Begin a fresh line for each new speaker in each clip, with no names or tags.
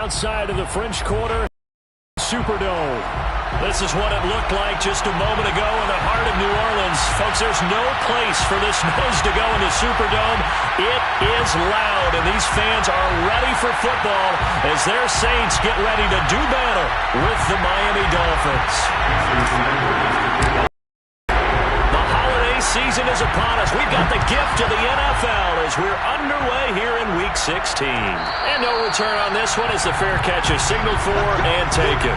Outside of the French Quarter, Superdome. This is what it looked like just a moment ago in the heart of New Orleans. Folks, there's no place for this noise to go in the Superdome. It is loud, and these fans are ready for football as their Saints get ready to do battle with the Miami Dolphins. The holiday season is upon us. We've got the gift of the NFL as we're underway here in Week 16. And no return on this one as the fair catch is signaled for and taken.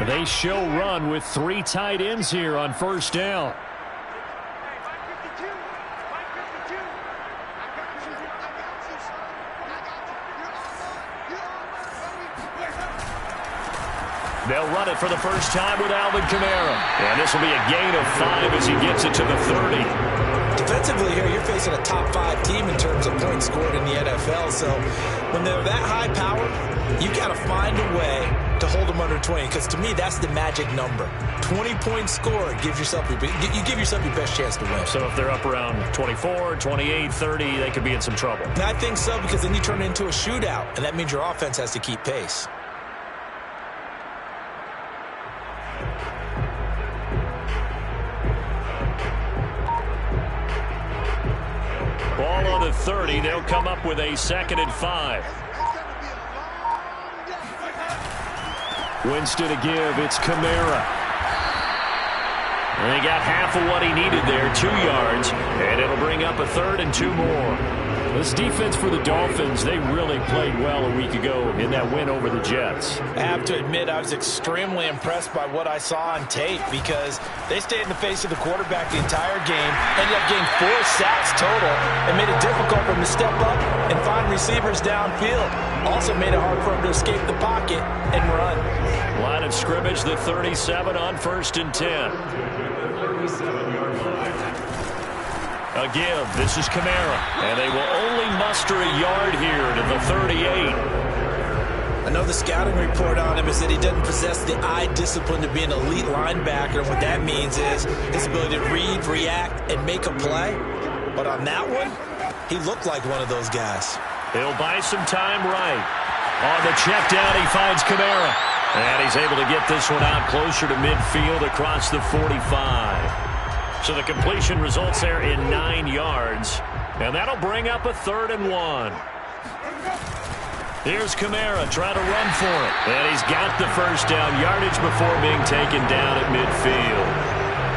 They show run with 3 tight ends here on first down. They'll run it for the first time with Alvin Kamara. And this will be a gain of 5 as he gets it to the 30.
Defensively here, you're facing a top 5 team in terms of points scored in the NFL. So when they're that high powered, you got to find a way to hold them under 20, because to me that's the magic number. 20 points scored gives yourself you give yourself your best chance to win.
So if they're up around 24, 28, 30, they could be in some trouble.
And I think so, because then you turn it into a shootout, and that means your offense has to keep pace.
Ball on the 30. They'll come up with a 2nd and 5. Winston to give. It's Kamara. And he got half of what he needed there, 2 yards. And it'll bring up a 3rd and 2 more. This defense for the Dolphins, they really played well a week ago in that win over the Jets.
I have to admit, I was extremely impressed by what I saw on tape, because they stayed in the face of the quarterback the entire game, ended up getting 4 sacks total, and made it difficult for him to step up and find receivers downfield. Also made it hard for him to escape the pocket and run.
Line of scrimmage, the 37 on 1st and 10. A give. This is Kamara. And they will only muster a yard here to the 38.
I know the scouting report on him is that he doesn't possess the eye discipline to be an elite linebacker. And what that means is his ability to read, react, and make a play. But on that one, he looked like one of those guys.
He'll buy some time right. On the check down, he finds Kamara. And he's able to get this one out closer to midfield across the 45. So the completion results there in 9 yards. And that'll bring up a 3rd and 1. Here's Kamara trying to run for it. And he's got the first down, yardage before being taken down at midfield.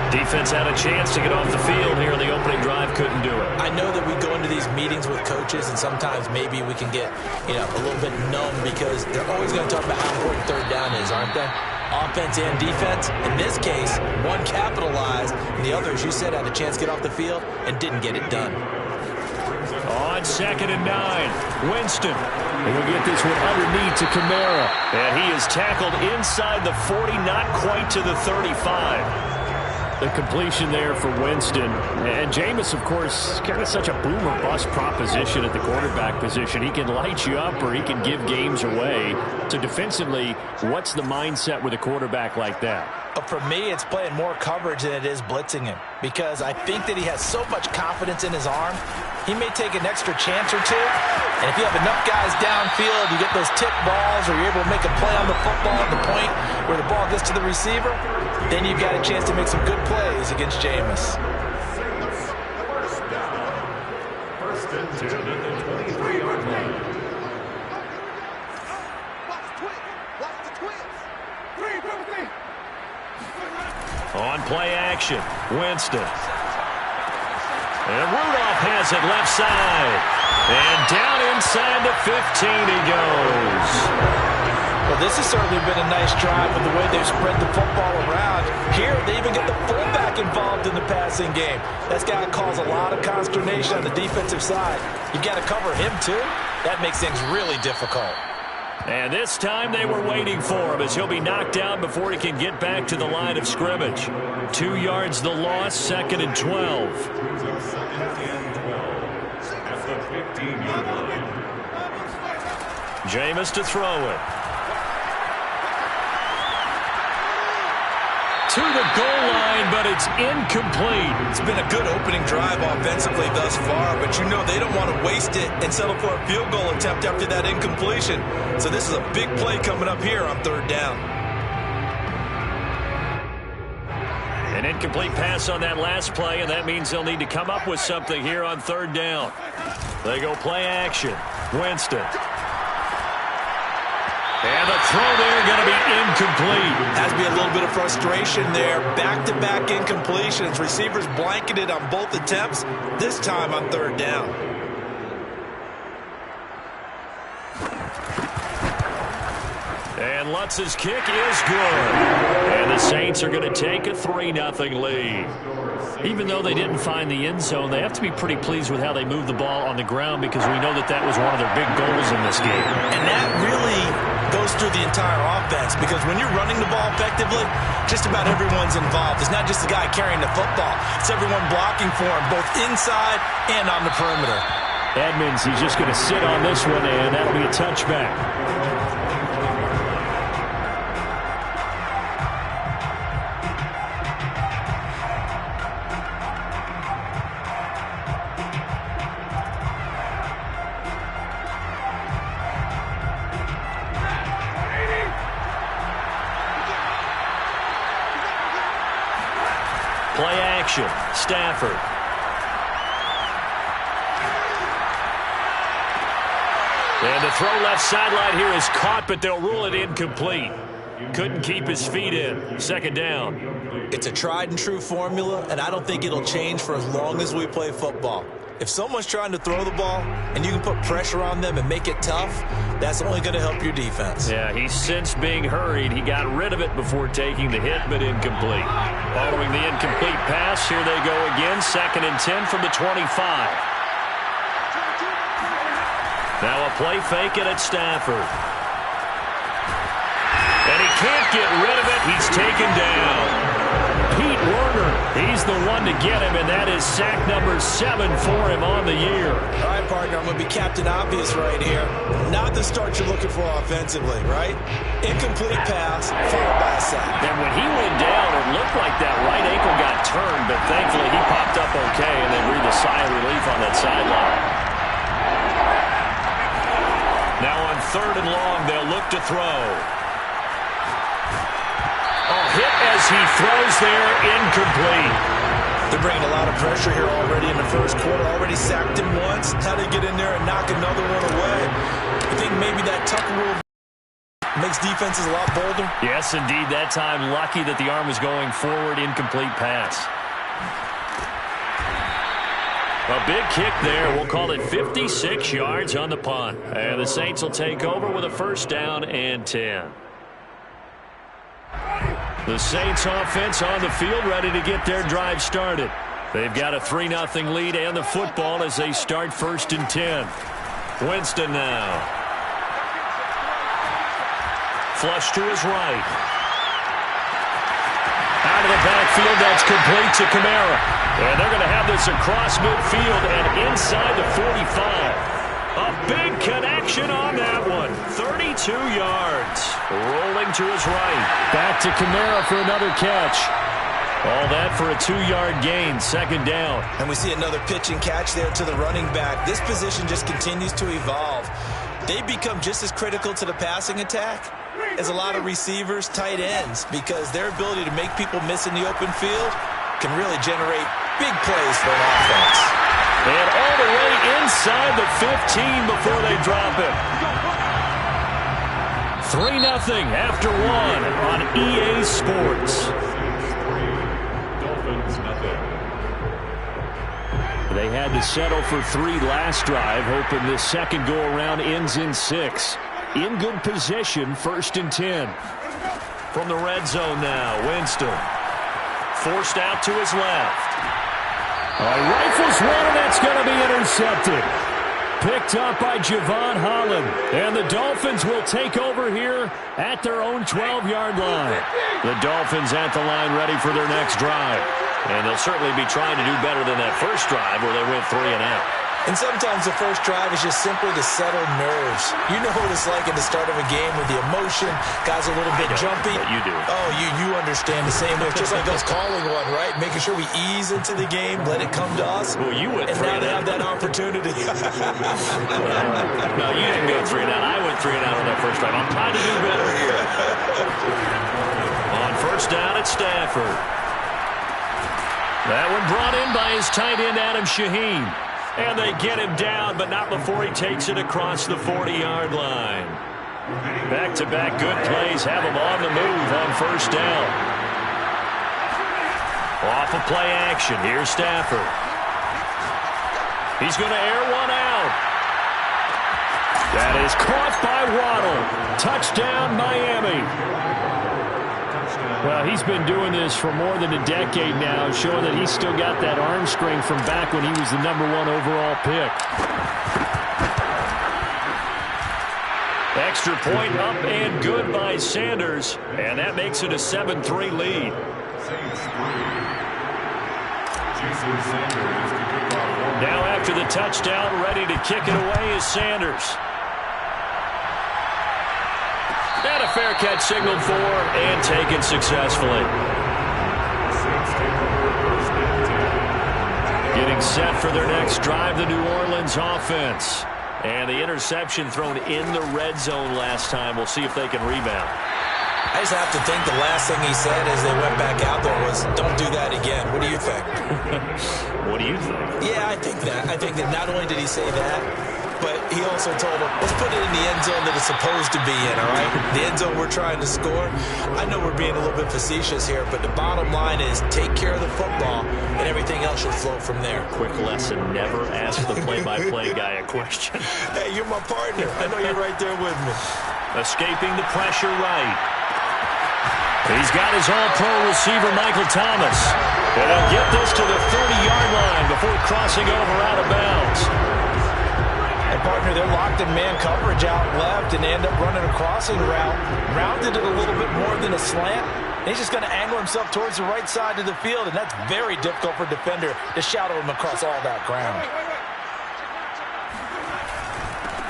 Defense had a chance to get off the field here in the opening drive, couldn't do it.
I know that we go into these meetings with coaches, and sometimes maybe we can get, a little bit numb, because they're always going to talk about how important 3rd down is, aren't they? Offense and defense. In this case, one capitalized, and the other, as you said, had a chance to get off the field and didn't get it done.
On 2nd and 9, Winston. And we'll get this one underneath to Kamara. And he is tackled inside the 40, not quite to the 35. The completion there for Winston. And Jameis, of course, kind of such a boom or bust proposition at the quarterback position. He can light you up or he can give games away. So defensively, what's the mindset with a quarterback like that?
For me, it's playing more coverage than it is blitzing him, because I think that he has so much confidence in his arm. He may take an extra chance or two, and if you have enough guys downfield, you get those tip balls, or you're able to make a play on the football at the point where the ball gets to the receiver, then you've got a chance to make some good plays against Jameis.
On play action, Winston. And Rudolph has it left side. And down inside the 15 he goes.
Well, this has certainly been a nice drive with the way they've spread the football around. Here, they even get the fullback involved in the passing game. That's got to cause a lot of consternation on the defensive side. You've got to cover him, too. That makes things really difficult.
And this time they were waiting for him as he'll be knocked down before he can get back to the line of scrimmage. 2 yards the loss, 2nd and 12. Jameis to throw it. To the goal line, but it's incomplete.
It's been a good opening drive offensively thus far, but you know they don't want to waste it and settle for a field goal attempt after that incompletion. So this is a big play coming up here on third down.
An incomplete pass on that last play, and that means they'll need to come up with something here on third down. They go play action. Winston. And the throw there going to be incomplete.
Has to be a little bit of frustration there. Back-to-back incompletions. Receivers blanketed on both attempts, this time on third down.
And Lutz's kick is good. And the Saints are going to take a 3-0 lead. Even though they didn't find the end zone, they have to be pretty pleased with how they moved the ball on the ground, because we know that that was one of their big goals in this game.
And that really goes through the entire offense, because when you're running the ball effectively, just about everyone's involved. It's not just the guy carrying the football. It's everyone blocking for him, both inside and on the perimeter.
Edmonds, he's just going to sit on this one, and that'll be a touchback. Play action. Stafford. And the throw left sideline here is caught, but they'll rule it incomplete. Couldn't keep his feet in. Second down.
It's a tried and true formula, and I don't think it'll change for as long as we play football. If someone's trying to throw the ball and you can put pressure on them and make it tough, that's only going to help your defense.
Yeah, he's since being hurried. He got rid of it before taking the hit, but incomplete. Following the incomplete pass, here they go again. 2nd and 10 from the 25. Now a play fake it at Stafford. And he can't get rid of it. He's taken down. Pete Werner, he's the one to get him, and that is sack number 7 for him on the year.
All right, partner, I'm going to be Captain Obvious right here. Not the start you're looking for offensively, right? Incomplete pass, followed by a sack.
And when he went down, it looked like that right ankle got turned, but thankfully he popped up okay, and they breathed a sigh of relief on that sideline. Now on 3rd and long, they'll look to throw. Hit as he throws there, incomplete.
They're bringing a lot of pressure here already in the first quarter. Already sacked him once. How do they get in there and knock another one away? I think maybe that Tucker rule makes defenses a lot bolder.
Yes, indeed. That time, lucky that the arm was going forward. Incomplete pass. A big kick there. We'll call it 56 yards on the punt. And the Saints will take over with a 1st down and 10. The Saints offense on the field, ready to get their drive started. They've got a 3-0 lead and the football as they start 1st and 10. Winston now. Flush to his right. Out of the backfield, that's complete to Kamara. And they're going to have this across midfield and inside the 45. A big connection on that one. 32 yards. Rolling to his right. Back to Kamara for another catch. All that for a 2-yard gain. 2nd down.
And we see another pitch and catch there to the running back. This position just continues to evolve. They become just as critical to the passing attack as a lot of receivers, tight ends, because their ability to make people miss in the open field can really generate big plays for an offense.
And all the way inside the 15 before they drop it. 3-0 after 1 on EA Sports. They had to settle for 3 last drive, hoping this second go-around ends in 6. In good position, 1st and 10. From the red zone now, Winston. Forced out to his left. Rifles one, and that's going to be intercepted. Picked up by Javon Holland. And the Dolphins will take over here at their own 12-yard line. The Dolphins at the line ready for their next drive. And they'll certainly be trying to do better than that first drive where they went 3 and out.
And sometimes the first drive is just simply to settle nerves. You know what it's like at the start of a game with the emotion. Guys are a little bit jumpy.
You do.
Oh, you understand the same way. It's just like us calling one, right? Making sure we ease into the game, let it come to us.
Well, you went 3 and out.
And now they have that opportunity.
No, you didn't go 3 and out. I went 3 and out on that first drive. I'm trying to do better here. On first down at Stafford. That one brought in by his tight end, Adam Shaheen. And they get him down, but not before he takes it across the 40-yard line. Back-to-back good plays have him on the move on first down. Off of play action. Here's Stafford. He's going to air one out. That is caught by Waddle. Touchdown, Miami. Well, he's been doing this for more than a decade now, showing that he's still got that arm strength from back when he was the #1 overall pick. Extra point up and good by Sanders, and that makes it a 7-3 lead. Now after the touchdown, ready to kick it away is Sanders. And a fair catch signaled for and taken successfully. Getting set for their next drive, the New Orleans offense. And the interception thrown in the red zone last time. We'll see if they can rebound.
I just have to think the last thing he said as they went back out there was, don't do that again. What do you think?
What do you think?
Yeah, I think that. I think that not only did he say that, but he also told him, let's put it in the end zone that it's supposed to be in, all right? The end zone we're trying to score. I know we're being a little bit facetious here, but the bottom line is take care of the football, and everything else should flow from there.
Quick lesson, never ask the play-by-play guy a question.
Hey, you're my partner. I know you're right there with me.
Escaping the pressure right. He's got his all-pro receiver, Michael Thomas. And he'll get this to the 30-yard line before crossing over out of bounds.
And, partner, they're locked in man coverage out left, and they end up running a crossing route. Rounded it a little bit more than a slant. And he's just going to angle himself towards the right side of the field, and that's very difficult for a defender to shadow him across all that ground.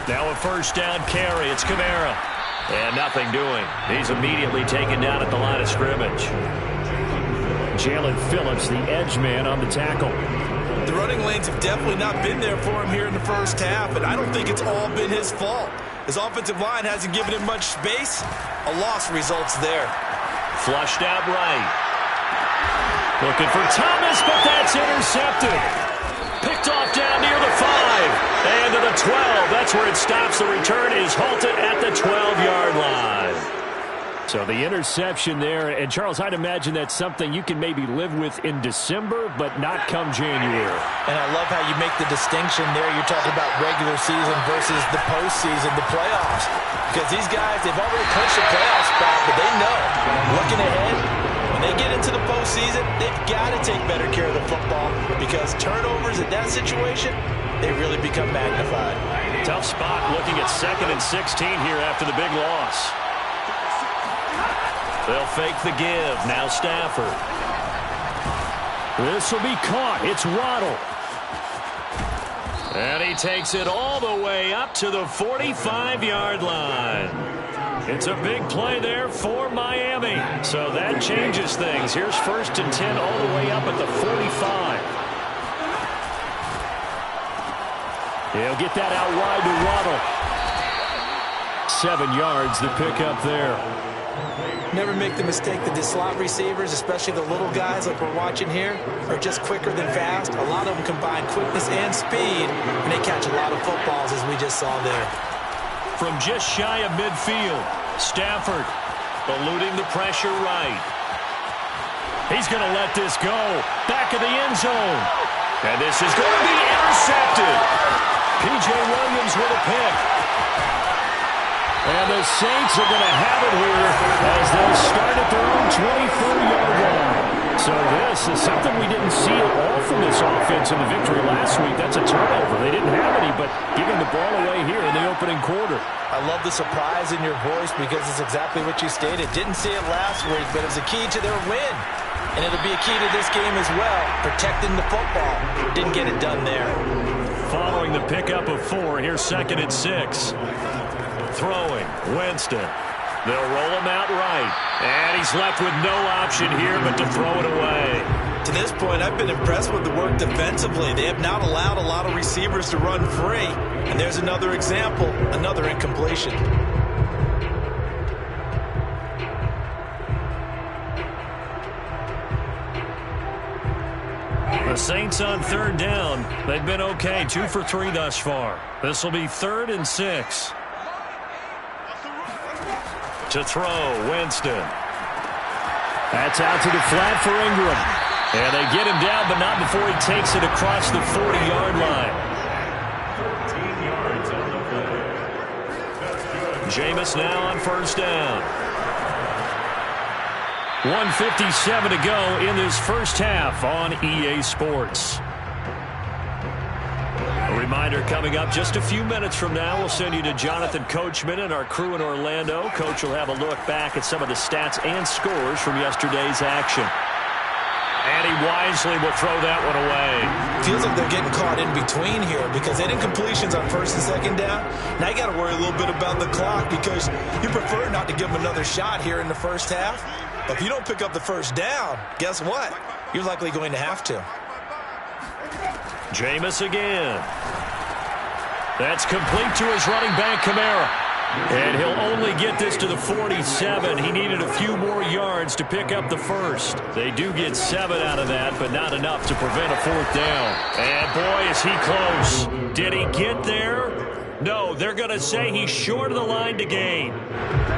Now a first down carry. It's Kamara. And nothing doing. He's immediately taken down at the line of scrimmage. Jalen Phillips, the edge man on the tackle.
The running lanes have definitely not been there for him here in the first half, and I don't think it's all been his fault. His offensive line hasn't given him much space. A loss results there.
Flushed out right. Looking for Thomas, but that's intercepted. Picked off down near the 5. And to the 12. That's where it stops. The return is halted at the 12-yard line. So the interception there. And, Charles, I'd imagine that's something you can maybe live with in December, but not come January.
And I love how you make the distinction there. You're talking about regular season versus the postseason, the playoffs. Because these guys, they've already clinched the playoff spot, but they know, looking ahead, when they get into the postseason, they've got to take better care of the football because turnovers in that situation, they really become magnified.
Tough spot looking at 2nd and 16 here after the big loss. They'll fake the give. Now Stafford. This will be caught. It's Waddle. And he takes it all the way up to the 45-yard line. It's a big play there for Miami. So that changes things. Here's 1st and 10 all the way up at the 45. He'll get that out wide to Waddle. 7 yards, the pickup there.
Never make the mistake that the slot receivers, especially the little guys like we're watching here, are just quicker than fast. A lot of them combine quickness and speed, and they catch a lot of footballs, as we just saw there.
From just shy of midfield, Stafford eluding the pressure right. He's going to let this go. Back of the end zone. And this is going to be intercepted. P.J. Williams with a pick. And the Saints are going to have it here as they'll start at their own 24-yard line. So this is something we didn't see at all from this offense in the victory last week. That's a turnover. They didn't have any, but giving the ball away here in the opening quarter.
I love the surprise in your voice because it's exactly what you stated. Didn't see it last week, but it was a key to their win. and it'll be a key to this game as well. Protecting the football. Didn't get it done there.
Following the pickup of 4, here's 2nd and 6. Throwing, Winston. They'll roll him out right. And he's left with no option here but to throw it away.
To this point, I've been impressed with the work defensively. They have not allowed a lot of receivers to run free. And there's another example, another incompletion.
The Saints on 3rd down. They've been okay, 2 for 3 thus far. This will be 3rd and 6. To throw, Winston. That's out to the flat for Ingram. And they get him down, but not before he takes it across the 40-yard line. Jameis now on 1st down. 1:57 to go in this first half on EA Sports. A reminder coming up just a few minutes from now, we'll send you to Jonathan Coachman and our crew in Orlando. Coach will have a look back at some of the stats and scores from yesterday's action. And he wisely will throw that one away.
Feels like they're getting caught in between here because they had incompletions on 1st and 2nd down. Now you got to worry a little bit about the clock because you prefer not to give them another shot here in the first half. But if you don't pick up the 1st down, guess what? You're likely going to have to.
Jameis again. That's complete to his running back, Kamara. And he'll only get this to the 47. He needed a few more yards to pick up the 1st. They do get 7 out of that, but not enough to prevent a 4th down. And boy, is he close. Did he get there? No, they're going to say he's short of the line to gain.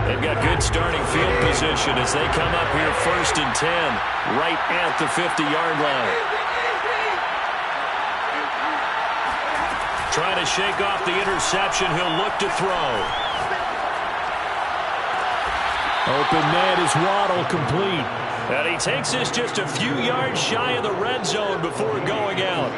They've got good starting field position as they come up here 1st and 10, right at the 50-yard line. Trying to shake off the interception. He'll look to throw. Open man is Waddle, complete. And he takes this just a few yards shy of the red zone before going out.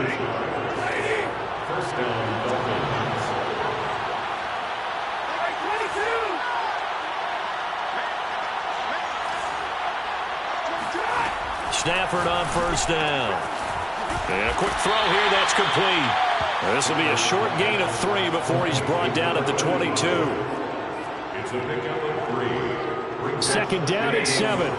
Stafford on 1st down. And a quick throw here, that's complete. This will be a short gain of 3 before he's brought down at the 22. It's a pickup of 3. 2nd down and 7.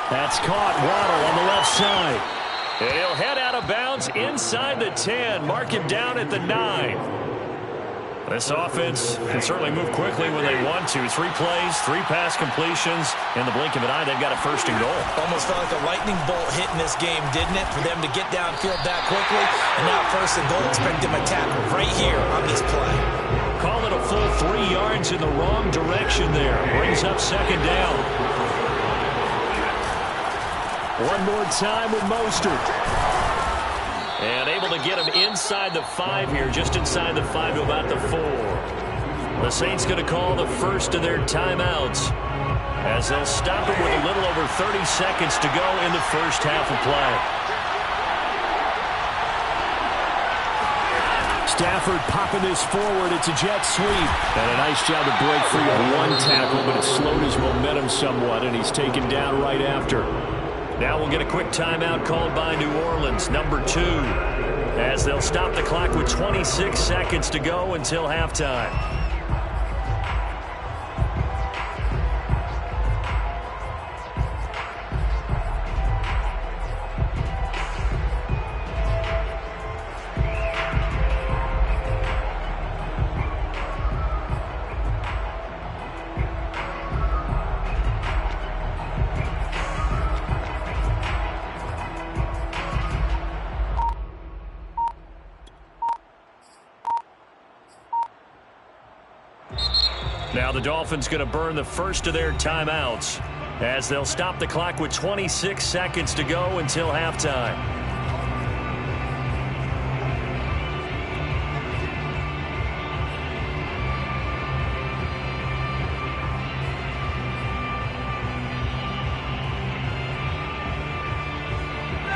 That's caught. Waddle on the left side. And he'll head out of bounds inside the 10. Mark him down at the 9. This offense can certainly move quickly when they want to. 3 plays, 3 pass completions. In the blink of an eye, they've got a 1st and goal.
Almost felt like a lightning bolt hit in this game, didn't it? For them to get downfield that quickly. And now 1st and goal. Expect them to tackle right here on this play.
Call it a full 3 yards in the wrong direction there. Brings up 2nd down. One more time with Mostert. And able to get him inside the 5 here, just inside the 5 to about the 4. The Saints going to call the first of their timeouts as they'll stop it with a little over 30 seconds to go in the first half of play. Stafford popping this forward. It's a jet sweep. And a nice job to break free of 1 tackle, but it slowed his momentum somewhat, and he's taken down right after. Now we'll get a quick timeout called by New Orleans, number 2, as they'll stop the clock with 26 seconds to go until halftime. Now the Dolphins going to burn the first of their timeouts as they'll stop the clock with 26 seconds to go until halftime.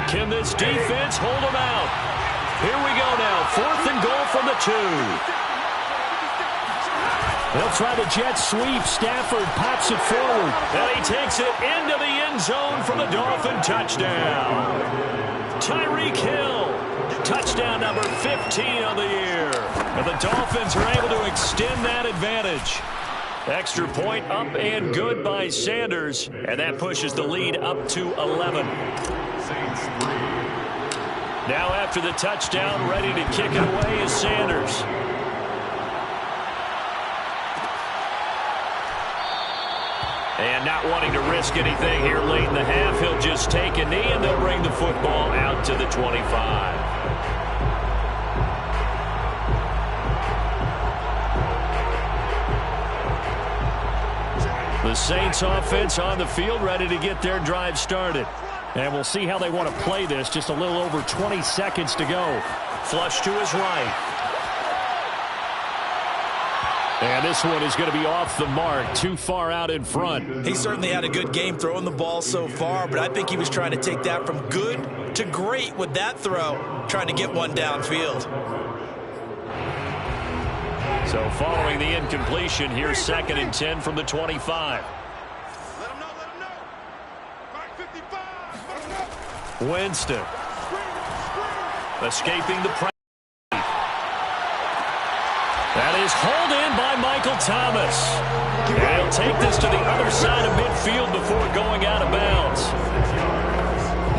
Can this defense hold them out? Here we go now. 4th and goal from the 2. They'll try the jet sweep. Stafford pops it forward. And he takes it into the end zone for the Dolphin touchdown. Tyreek Hill. Touchdown number 15 on the year. And the Dolphins are able to extend that advantage. Extra point up and good by Sanders. And that pushes the lead up to 11. Now after the touchdown, ready to kick it away is Sanders. And not wanting to risk anything here late in the half, he'll just take a knee and they'll bring the football out to the 25. The Saints offense on the field ready to get their drive started. And we'll see how they want to play this. Just a little over 20 seconds to go. Flush to his right. And this one is going to be off the mark, too far out in front.
He certainly had a good game throwing the ball so far, but I think he was trying to take that from good to great with that throw, trying to get one downfield.
So following the incompletion, here's 2nd and 10 from the 25.
Let him know. 55.
Winston. Escaping the pressure. That is hauled in by Michael Thomas. And he'll take this to the other side of midfield before going out of bounds.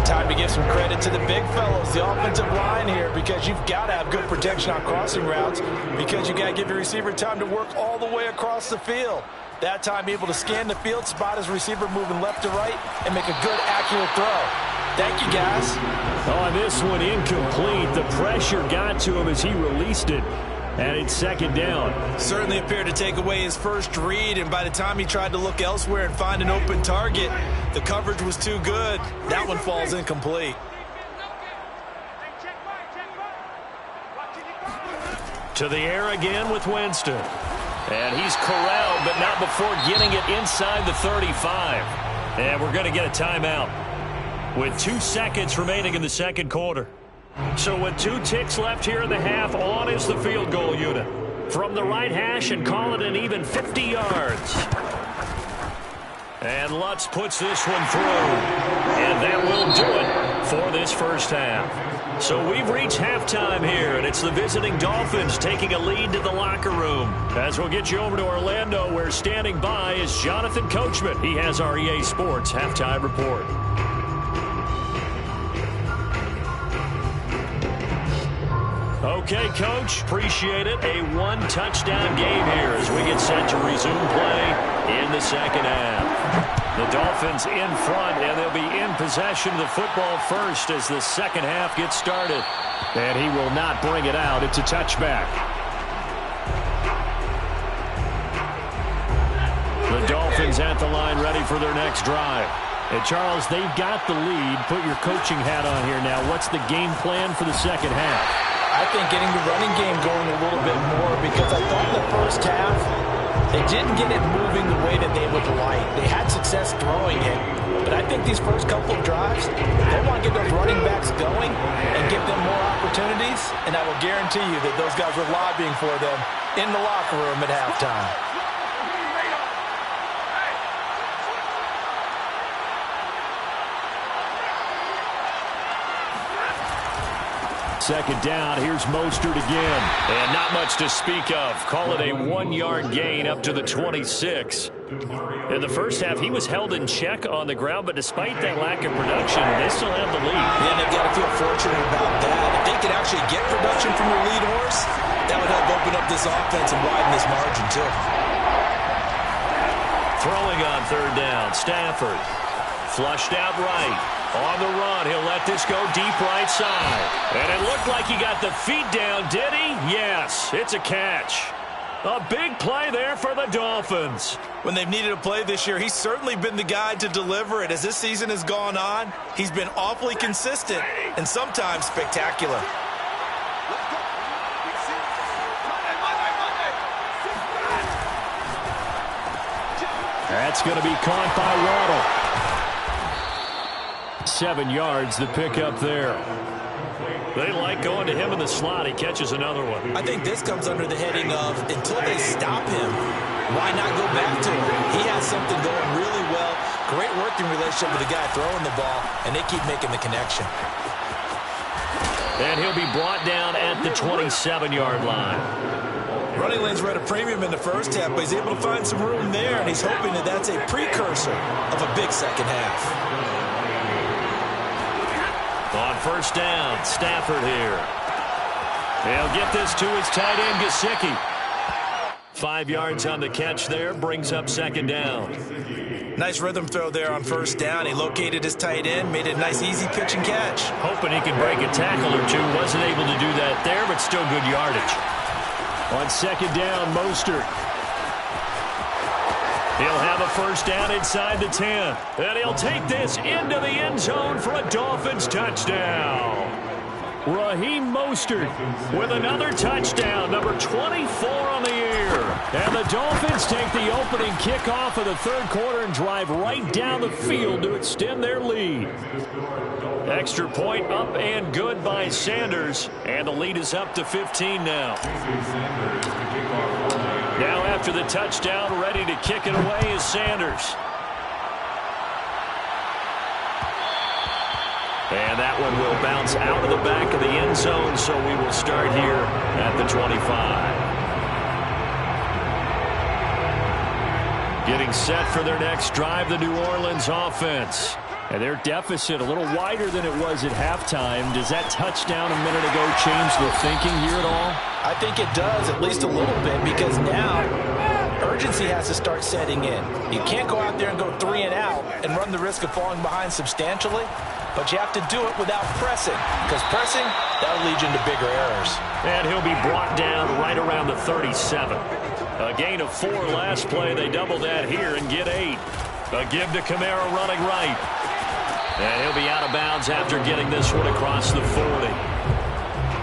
Time to give some credit to the big fellows, the offensive line here, because you've got to have good protection on crossing routes, because you got to give your receiver time to work all the way across the field. That time able to scan the field, spot his receiver moving left to right, and make a good, accurate throw. Thank you, guys.
On this one, incomplete. The pressure got to him as he released it. And it's 2nd down.
Certainly appeared to take away his first read, and by the time he tried to look elsewhere and find an open target, the coverage was too good. That one falls incomplete.
To the air again with Winston. And he's corralled, but not before getting it inside the 35. And we're going to get a timeout with 2 seconds remaining in the second quarter. So with 2 ticks left here in the half, on is the field goal unit. From the right hash and call it an even 50 yards. And Lutz puts this one through. And that will do it for this first half. So we've reached halftime here, and it's the visiting Dolphins taking a lead to the locker room. As we'll get you over to Orlando, where standing by is Jonathan Coachman. He has our EA Sports halftime report. Okay, Coach, appreciate it. A 1-touchdown game here as we get set to resume play in the second half. The Dolphins in front, and they'll be in possession of the football first as the second half gets started. And he will not bring it out. It's a touchback. The Dolphins at the line ready for their next drive. And Charles, they've got the lead. Put your coaching hat on here now. What's the game plan for the second half?
I think getting the running game going a little bit more, because I thought in the first half they didn't get it moving the way that they would like. They had success throwing it, but I think these first couple of drives, they want to get those running backs going and give them more opportunities, and I will guarantee you that those guys were lobbying for them in the locker room at halftime.
Second down, here's Mostert again. And not much to speak of. Call it a 1-yard gain up to the 26. In the first half, he was held in check on the ground, but despite that lack of production, they still have the lead.
Yeah, they've got to feel fortunate about that. If they could actually get production from their lead horse, that would help open up this offense and widen this margin, too.
Throwing on third down, Stafford. Flushed out right. On the run, he'll let this go deep right side. And it looked like he got the feet down, did he? Yes, it's a catch. A big play there for the Dolphins.
When they've needed a play this year, he's certainly been the guy to deliver it. As this season has gone on, he's been awfully consistent and sometimes spectacular.
That's going to be caught by Waddle. 7 yards, the pickup there. They like going to him in the slot. He catches another one.
I think this comes under the heading of until they stop him, why not go back to him? He has something going really well. Great working relationship with the guy throwing the ball, and they keep making the connection.
And he'll be brought down at the 27-yard line.
Running lanes were at a premium in the first half, but he's able to find some room there, and he's hoping that that's a precursor of a big second half.
On first down, Stafford here. He'll get this to his tight end, Gesicki. 5 yards on the catch there, brings up second down.
Nice rhythm throw there on first down. He located his tight end, made it a nice easy pitch and catch.
Hoping he could break a tackle or two. Wasn't able to do that there, but still good yardage. On second down, Mostert. He'll have a first down inside the 10. And he'll take this into the end zone for a Dolphins touchdown. Raheem Mostert with another touchdown, number 24 on the year. And the Dolphins take the opening kickoff of the third quarter and drive right down the field to extend their lead. Extra point up and good by Sanders. And the lead is up to 15 now. Now after the touchdown, ready to kick it away is Sanders. And that one will bounce out of the back of the end zone, so we will start here at the 25. Getting set for their next drive, the New Orleans offense. And their deficit a little wider than it was at halftime. Does that touchdown a minute ago change the thinking here at all?
I think it does, at least a little bit, because now urgency has to start setting in. You can't go out there and go 3 and out and run the risk of falling behind substantially, but you have to do it without pressing, because pressing, that'll lead you into bigger errors.
And he'll be brought down right around the 37. A gain of 4 last play. They double that here and get 8. A give to Kamara running right. And he'll be out of bounds after getting this one across the 40.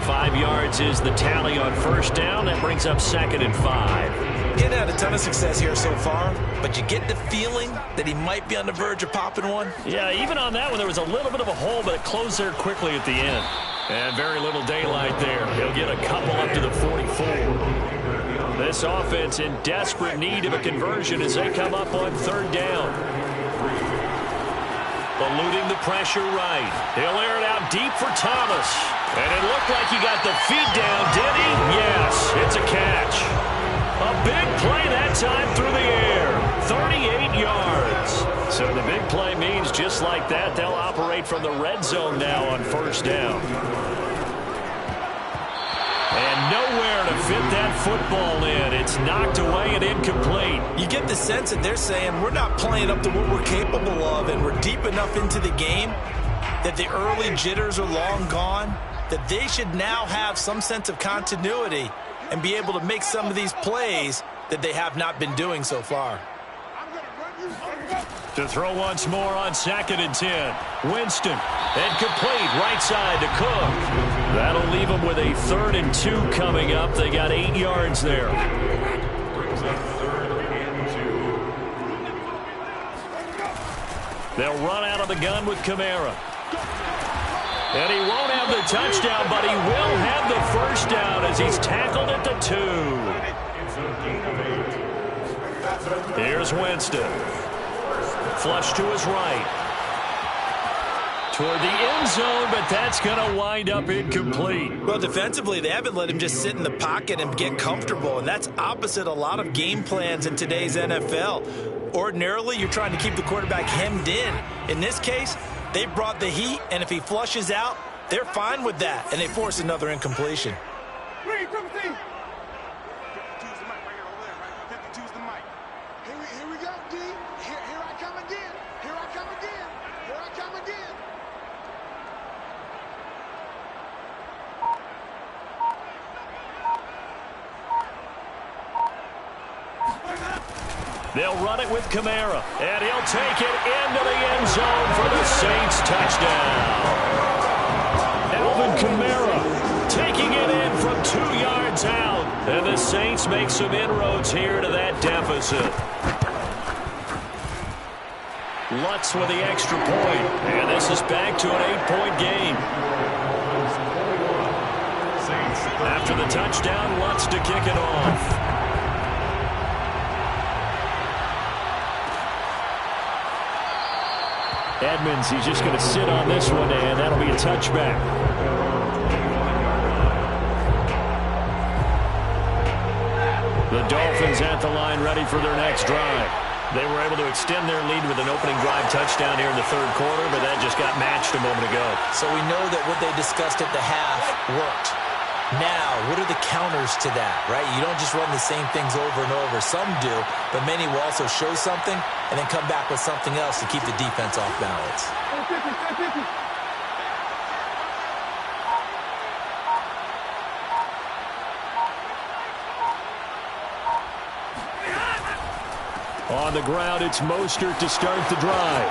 5 yards is the tally on first down. That brings up second and 5.
He hadn't had a ton of success here so far, but you get the feeling that he might be on the verge of popping one.
Yeah, even on that one, there was a little bit of a hole, but it closed there quickly at the end. And very little daylight there. He'll get a couple up to the 44. This offense in desperate need of a conversion as they come up on third down. Eluding the pressure right. He'll air it out deep for Thomas. And it looked like he got the feet down, did he? Yes, it's a catch. A big play that time through the air. 38 yards. So the big play means just like that, they'll operate from the red zone now on first down. And nowhere to fit that football in. It's knocked away and incomplete.
You get the sense that they're saying we're not playing up to what we're capable of, and we're deep enough into the game that the early jitters are long gone, that they should now have some sense of continuity and be able to make some of these plays that they have not been doing so far.
To throw once more on second and 10. Winston, and complete right side to Cook. That'll leave them with a 3rd and 2 coming up. They got 8 yards there. They'll run out of the gun with Kamara. And he won't have the touchdown, but he will have the first down as he's tackled at the 2. Here's Winston. Flush to his right. Toward the end zone, but that's going to wind up incomplete.
Well, defensively, they haven't let him just sit in the pocket and get comfortable, and that's opposite a lot of game plans in today's NFL. Ordinarily, you're trying to keep the quarterback hemmed in. In this case, they brought the heat, and if he flushes out, they're fine with that, and they force another incompletion.
Here we go, D. Here I come again. Here I come again. Here I come again.
They'll run it with Kamara, and he'll take it into the end zone for the Saints touchdown. Alvin Kamara taking it in from 2 yards out, and the Saints make some inroads here to that deficit. Lutz with the extra point, and this is back to an 8-point game. After the touchdown, Lutz to kick it off. Edmonds, he's just going to sit on this one, and that'll be a touchback. The Dolphins at the line ready for their next drive. They were able to extend their lead with an opening drive touchdown here in the third quarter, but that just got matched a moment ago.
So we know that what they discussed at the half worked. Now, what are the counters to that, right? You don't just run the same things over and over. Some do, but many will also show something and then come back with something else to keep the defense off balance.
On the ground, it's Mostert to start the drive.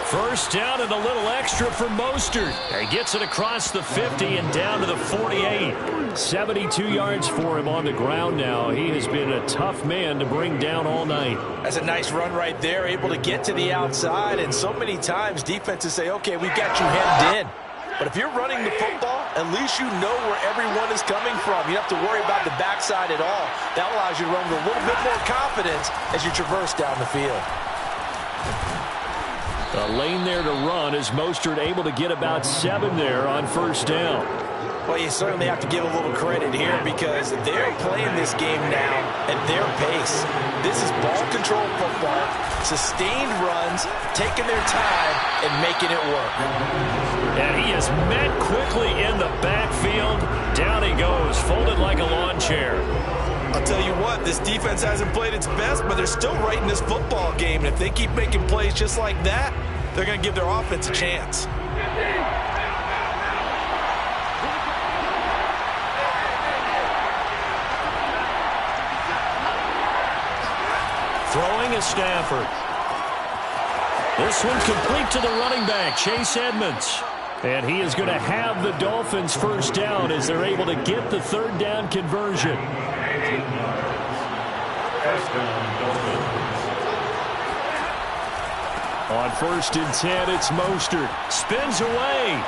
First down and a little extra for Mostert. He gets it across the 50 and down to the 48. 72 yards for him on the ground now. He has been a tough man to bring down all night.
That's a nice run right there, able to get to the outside. And so many times defenses say, okay, we've got you hemmed in. But if you're running the football, at least you know where everyone is coming from. You don't have to worry about the backside at all. That allows you to run with a little bit more confidence as you traverse down the field.
A lane there to run. Is Mostert able to get about 7 there on first down?
Well, you certainly have to give a little credit here because they're playing this game now at their pace. This is ball control football, sustained runs, taking their time and making it work.
And he is met quickly in the backfield. Down he goes, folded like a lawn chair.
I'll tell you what, this defense hasn't played its best, but they're still right in this football game. And if they keep making plays just like that, they're going to give their offense a chance.
Throwing is Stafford. This one complete to the running back, Chase Edmonds. And he is going to have the Dolphins first down as they're able to get the third down conversion. On first and 10, it's Mostert. Spins away.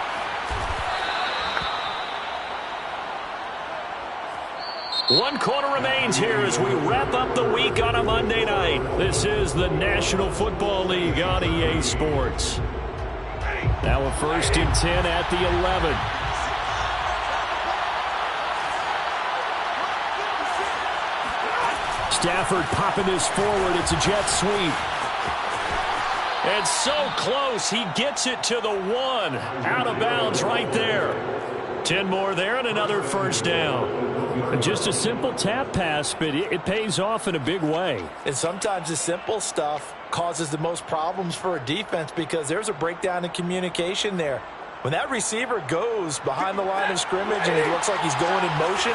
One quarter remains here as we wrap up the week on a Monday night. This is the National Football League on EA Sports. Now a first and 10 at the 11. Stafford popping this forward. It's a jet sweep. And so close. He gets it to the 1. Out of bounds right there. 10 more there and another first down. Just a simple tap pass, but it pays off in a big way.
And sometimes the simple stuff causes the most problems for a defense because there's a breakdown in communication there. When that receiver goes behind the line of scrimmage and it looks like he's going in motion,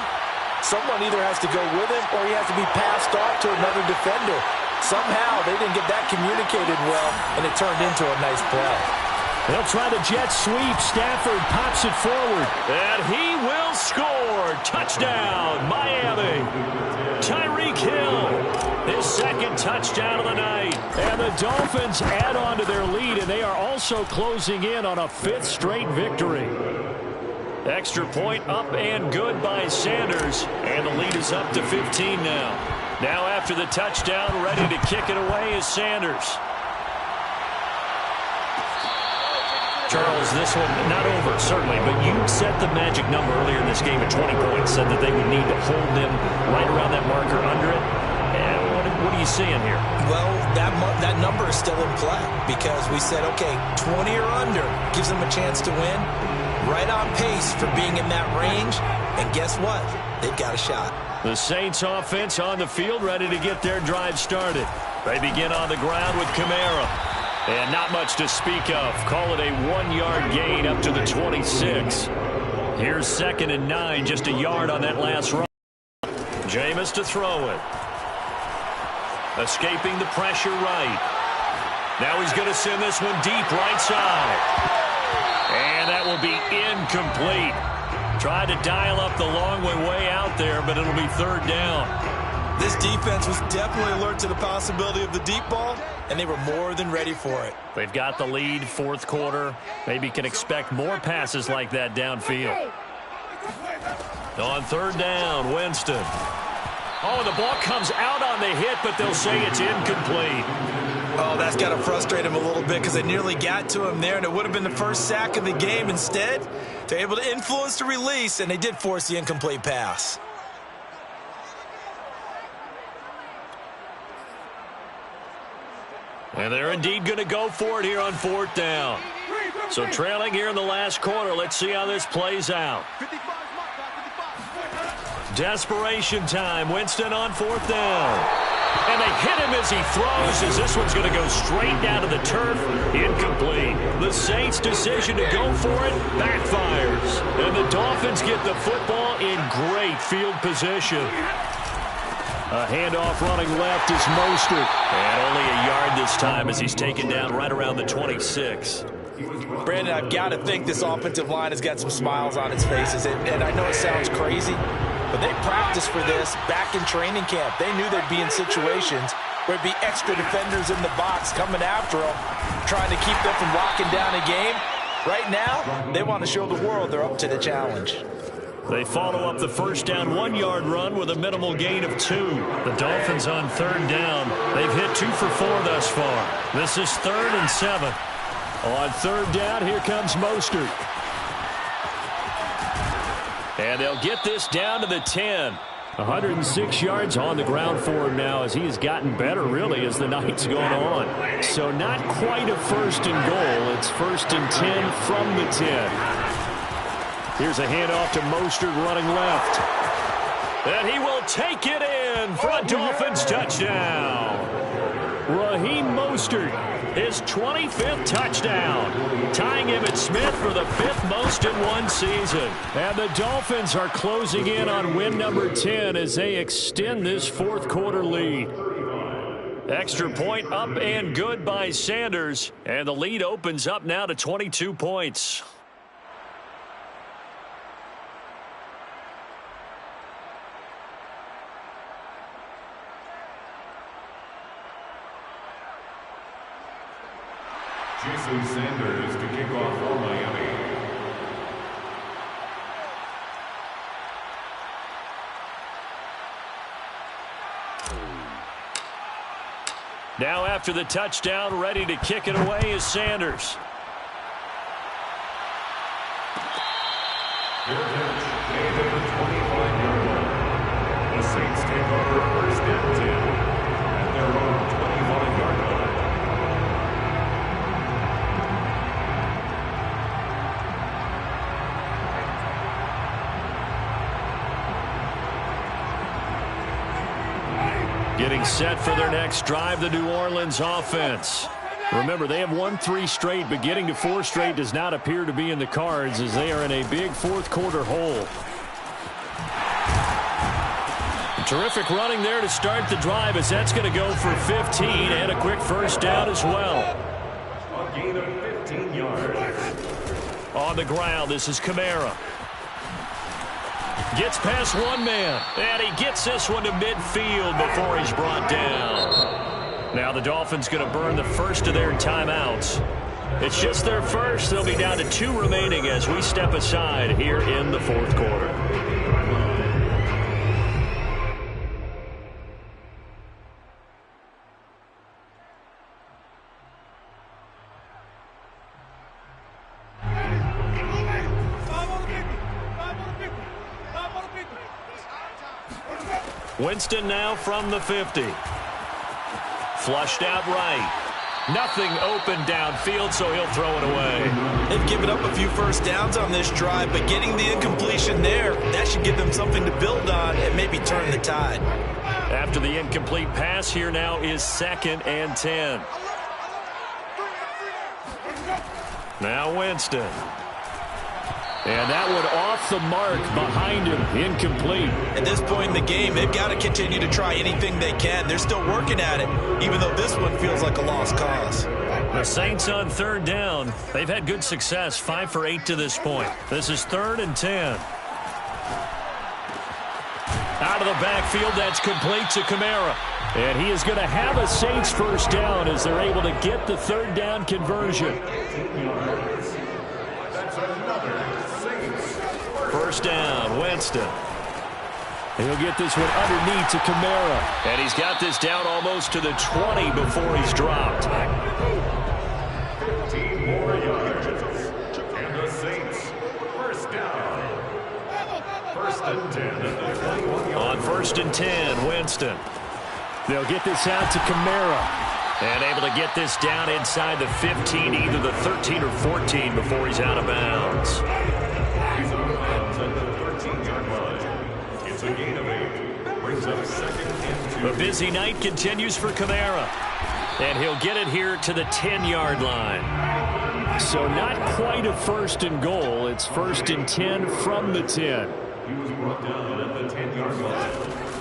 someone either has to go with him or he has to be passed off to another defender. Somehow they didn't get that communicated well, and it turned into a nice play.
They'll try the jet sweep. Stafford pops it forward. And he will score. Touchdown, Miami. Tyreek Hill, his second touchdown of the night. And the Dolphins add on to their lead, and they are also closing in on a 5th straight victory. Extra point up and good by Sanders. And the lead is up to 15 now. Now after the touchdown, ready to kick it away is Sanders. Charles, this one not over, certainly, but you set the magic number earlier in this game at 20 points, said that they would need to hold them right around that marker under it. And what are you seeing here?
Well, that number is still in play because we said, okay, 20 or under gives them a chance to win. Right on pace for being in that range. And guess what? They've got a shot.
The Saints offense on the field ready to get their drive started. They begin on the ground with Kamara. And not much to speak of. Call it a 1-yard gain up to the 26. Here's 2nd and 9, just a yard on that last run. Jameis to throw it. Escaping the pressure right. Now he's going to send this one deep right side. And that will be incomplete. Tried to dial up the long way out there, but it'll be 3rd down.
This defense was definitely alert to the possibility of the deep ball, and they were more than ready for it.
They've got the lead, 4th quarter. Maybe can expect more passes like that downfield. On third down, Winston. Oh, the ball comes out on the hit, but they'll say it's incomplete.
Oh, that's got to frustrate him a little bit because they nearly got to him there, and it would have been the first sack of the game. Instead, they're able to influence the release, and they did force the incomplete pass.
And they're indeed going to go for it here on fourth down. So trailing here in the last quarter. Let's see how this plays out. Desperation time. Winston on fourth down. And they hit him as he throws, as this one's going to go straight down to the turf. Incomplete. The Saints' decision to go for it backfires. And the Dolphins get the football in great field position. A handoff running left is Mostert. And only a yard this time as he's taken down right around the 26.
Brandon, I've got to think this offensive line has got some smiles on its faces. And I know it sounds crazy, but they practiced for this back in training camp. They knew they'd be in situations where there'd be extra defenders in the box coming after them, trying to keep them from locking down a game. Right now, they want to show the world they're up to the challenge.
They follow up the first down 1-yard run with a minimal gain of 2. The Dolphins on third down. They've hit 2 for 4 thus far. This is 3rd and 7. On third down, here comes Mostert. And they'll get this down to the 10. 106 yards on the ground for him now as he has gotten better, really, as the night's gone on. So not quite a 1st and goal. It's 1st and 10 from the 10. Here's a handoff to Mostert running left. And he will take it in for a Dolphins touchdown. Raheem Mostert, his 25th touchdown, tying Emmitt Smith for the 5th most in one season. And the Dolphins are closing in on win number 10 as they extend this 4th quarter lead. Extra point up and good by Sanders. And the lead opens up now to 22 points.
Jason Sanders to kick off for Miami.
Now after the touchdown, ready to kick it away is Sanders.
Their catch, made at the 25-yard line. The Saints take over first and 10 at their own 25-yard line.
Getting set for their next drive, the New Orleans offense. Remember, they have won 3 straight, but getting to 4 straight does not appear to be in the cards as they are in a big 4th quarter hole. Terrific running there to start the drive as that's going to go for 15 and a quick first down as well.
A gain of 15 yards.
On the ground, this is Kamara. Gets past one man, and he gets this one to midfield before he's brought down. Now the Dolphins going to burn the first of their timeouts. It's just their first. They'll be down to 2 remaining as we step aside here in the 4th quarter. Winston now from the 50. Flushed out right. Nothing open downfield, so he'll throw it away.
They've given up a few first downs on this drive, but getting the incompletion there, that should give them something to build on and maybe turn the tide.
After the incomplete pass, here now is 2nd and 10. Now Winston. And that one off the mark behind him, incomplete.
At this point in the game, they've got to continue to try anything they can. They're still working at it, even though this one feels like a lost cause.
The Saints on third down. They've had good success, 5 for 8 to this point. This is 3rd and 10. Out of the backfield, that's complete to Kamara. And he is going to have a Saints first down as they're able to get the 3rd down conversion.
That's another Saints.
First down, Winston. He'll get this one underneath to Kamara. And he's got this down almost to the 20 before he's dropped.
15 more yards. And the Saints, first down. First and 10 at the 21 yard.
On first and 10, Winston. They'll get this out to Kamara. And able to get this down inside the 15, either the 13 or 14 before he's out of bounds.
He's out of bounds at the 13-yard line. It's a gain of 8. Brings up second and 2.
A busy night continues for Kamara. And he'll get it here to the 10-yard line. So not quite a first and goal. It's first and 10 from the 10.
He was brought down at the 10-yard line.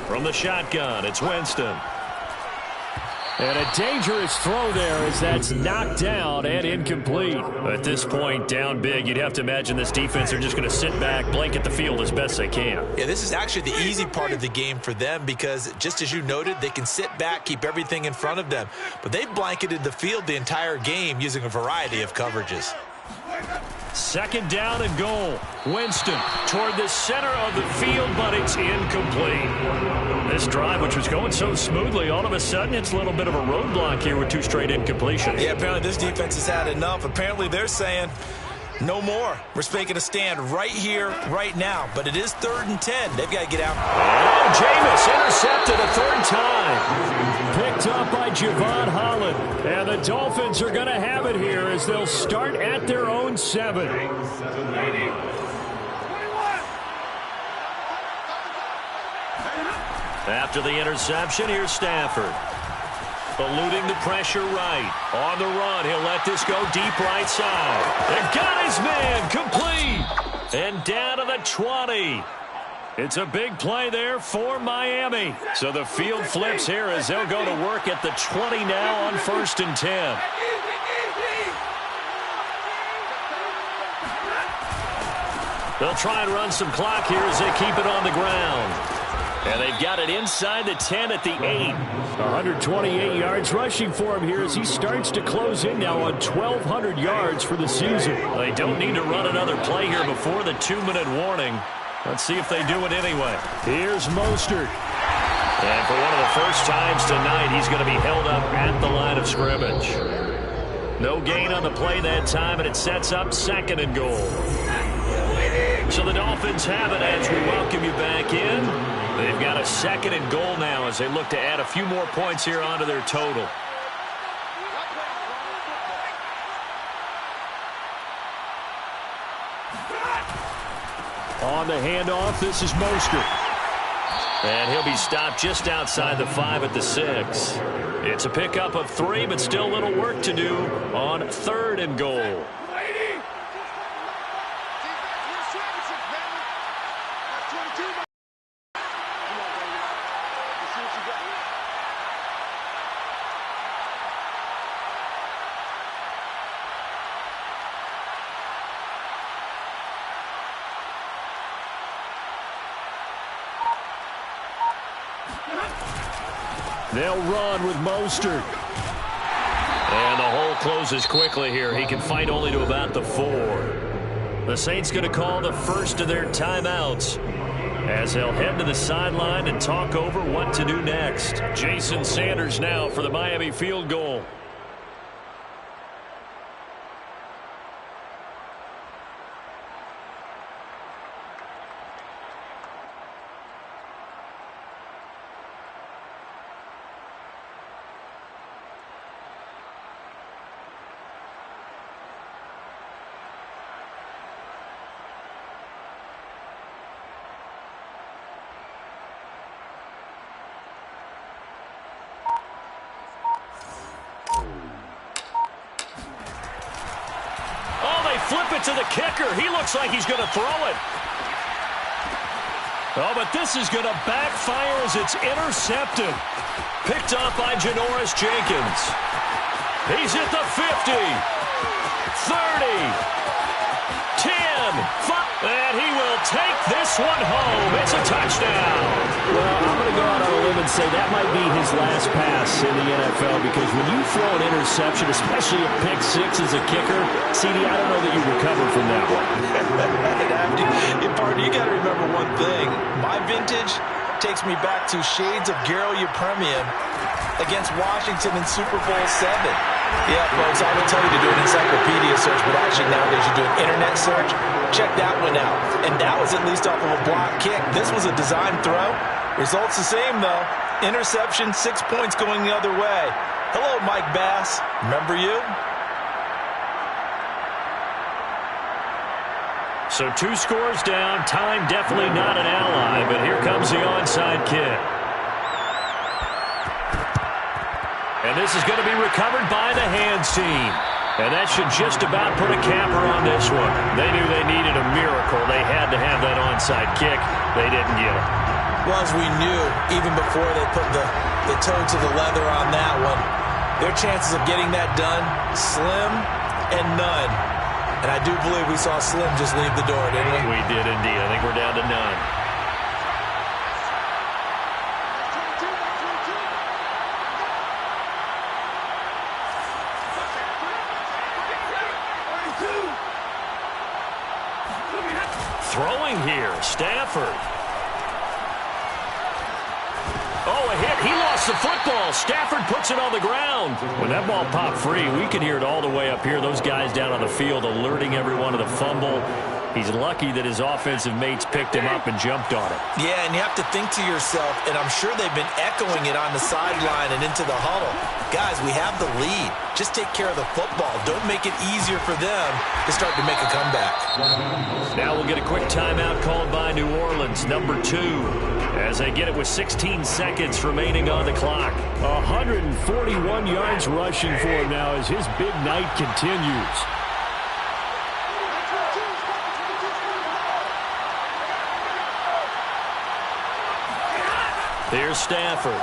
From the shotgun, it's Winston. And a dangerous throw there as that's knocked down and incomplete. At this point, down big, you'd have to imagine this defense are just going to sit back, blanket the field as best they can.
Yeah, this is actually the easy part of the game for them because, just as you noted, they can sit back, keep everything in front of them. But they've blanketed the field the entire game using a variety of coverages.
Second down and goal. Winston toward the center of the field, but it's incomplete. This drive, which was going so smoothly, all of a sudden it's a little bit of a roadblock here with 2 straight incompletions.
Yeah, apparently this defense has had enough. Apparently they're saying, no more. We're making a stand right here, right now. But it is 3rd and 10. They've got to get out.
Oh, Jameis intercepted a 3rd time. Picked up by Javon Holland. And the Dolphins are going to have it here as they'll start at their own 7. After the interception, here's Stafford. Eluding the pressure right. On the run, he'll let this go deep right side. And got his man, complete. And down to the 20. It's a big play there for Miami. So the field flips here as they'll go to work at the 20 now on first and 10. They'll try and run some clock here as they keep it on the ground. And they've got it inside the 10 at the 8. 128 yards rushing for him here as he starts to close in now on 1,200 yards for the season. They don't need to run another play here before the 2-minute warning. Let's see if they do it anyway. Here's Mostert. And for one of the first times tonight, he's going to be held up at the line of scrimmage. No gain on the play that time, and it sets up 2nd and goal. So the Dolphins have it as we welcome you back in. They've got a 2nd and goal now as they look to add a few more points here onto their total. On the handoff, this is Mostert. And he'll be stopped just outside the 5 at the 6. It's a pickup of 3, but still a little work to do on 3rd and goal. They'll run with Mostert. And the hole closes quickly here. He can fight only to about the 4. The Saints going to call the first of their timeouts as they'll head to the sideline and talk over what to do next. Jason Sanders now for the Miami field goal. Flip it to the kicker. He looks like he's going to throw it. Oh, but this is going to backfire as it's intercepted. Picked off by Janoris Jenkins. He's at the 50, 30, 10, 5, and he will take this one home. It's a touchdown. Well, I'm going to go out on a limb and say that might be his last pass in the NFL because when you throw an interception, especially a pick 6 as a kicker, CD, I don't know that you recover from that one.
Partner, you got to remember one thing. My vintage, takes me back to shades of Garo Yepremian against Washington in Super Bowl 7. Yeah, folks, I would tell you to do an encyclopedia search, but actually nowadays you do an internet search. Check that one out. And that was at least off of a block kick. This was a design throw. Results the same, though. Interception, 6 points going the other way. Hello, Mike Bass. Remember you?
So 2 scores down. Time definitely not an ally, but here comes the onside kick. And this is going to be recovered by the hands team. And that should just about put a capper on this one. They knew they needed a miracle. They had to have that onside kick. They didn't get it.
Well, as we knew, even before they put the toe to the leather on that one, their chances of getting that done, slim and none. And I do believe we saw Slim just leave the door, didn't we?
We did indeed. I think we're down to none. Throwing here, Stafford. Oh, a hit. He lost the football. Stafford puts it on the ground. When that ball popped free, we could hear it all the way up here. Those guys down on the field alerting everyone to the fumble. He's lucky that his offensive mates picked him up and jumped on it.
Yeah, and you have to think to yourself, and I'm sure they've been echoing it on the sideline and into the huddle. Guys, we have the lead. Just take care of the football. Don't make it easier for them to start to make a comeback.
Now we'll get a quick timeout called by New Orleans, number 2, as they get it with 16 seconds remaining on the clock. 141 yards rushing for him now as his big night continues. Here's Stafford.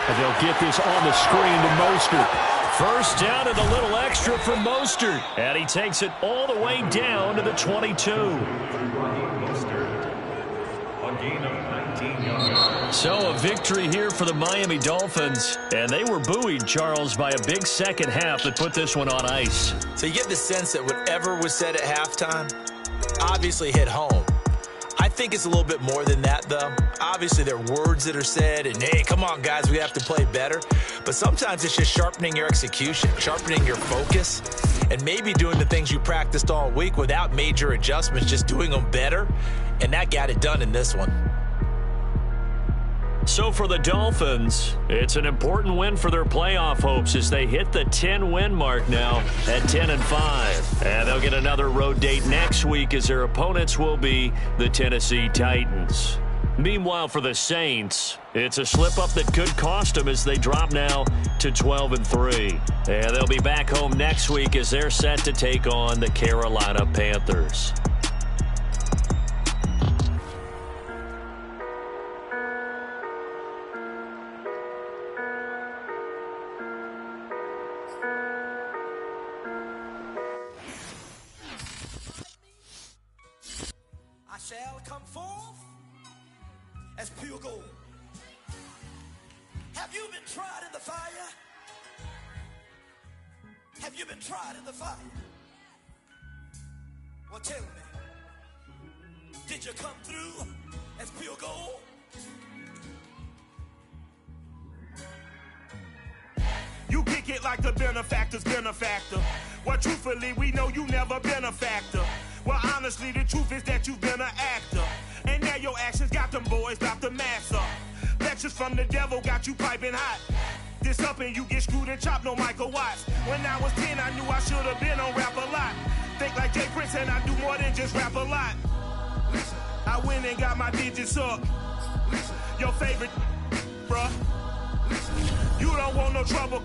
And they'll get this on the screen to Mostert. First down and a little extra for Mostert. And he takes it all the way down to the 22.
A gain of 19 yards.
So a victory here for the Miami Dolphins. And they were buoyed, Charles, by a big second half that put this one on ice.
So you get the sense that whatever was said at halftime obviously hit home. I think it's a little bit more than that, though. Obviously, there are words that are said, and, hey, come on, guys, we have to play better. But sometimes it's just sharpening your execution, sharpening your focus, and maybe doing the things you practiced all week without major adjustments, just doing them better. And that got it done in this one.
So for the Dolphins, it's an important win for their playoff hopes as they hit the 10-win mark now at 10-5. And they'll get another road date next week as their opponents will be the Tennessee Titans. Meanwhile, for the Saints, it's a slip-up that could cost them as they drop now to 12-3. And they'll be back home next week as they're set to take on the Carolina Panthers.
Shall come forth as pure gold. Have you been tried in the fire? Have you been tried in the fire? Well, tell me, did you come through as pure gold?
You kick it like the benefactor's benefactor. Well, truthfully, we know you never been a factor. Well, honestly, the truth is that you've been an actor. And now your actions got them boys about to mass up. Lectures from the devil got you piping hot. This up and you get screwed and chopped, no Michael Watts. When I was 10, I knew I should have been on Rap a Lot. Think like Jay Prince and I do more than just rap a lot. I went and got my digits up. Your favorite, bruh. You don't want no trouble.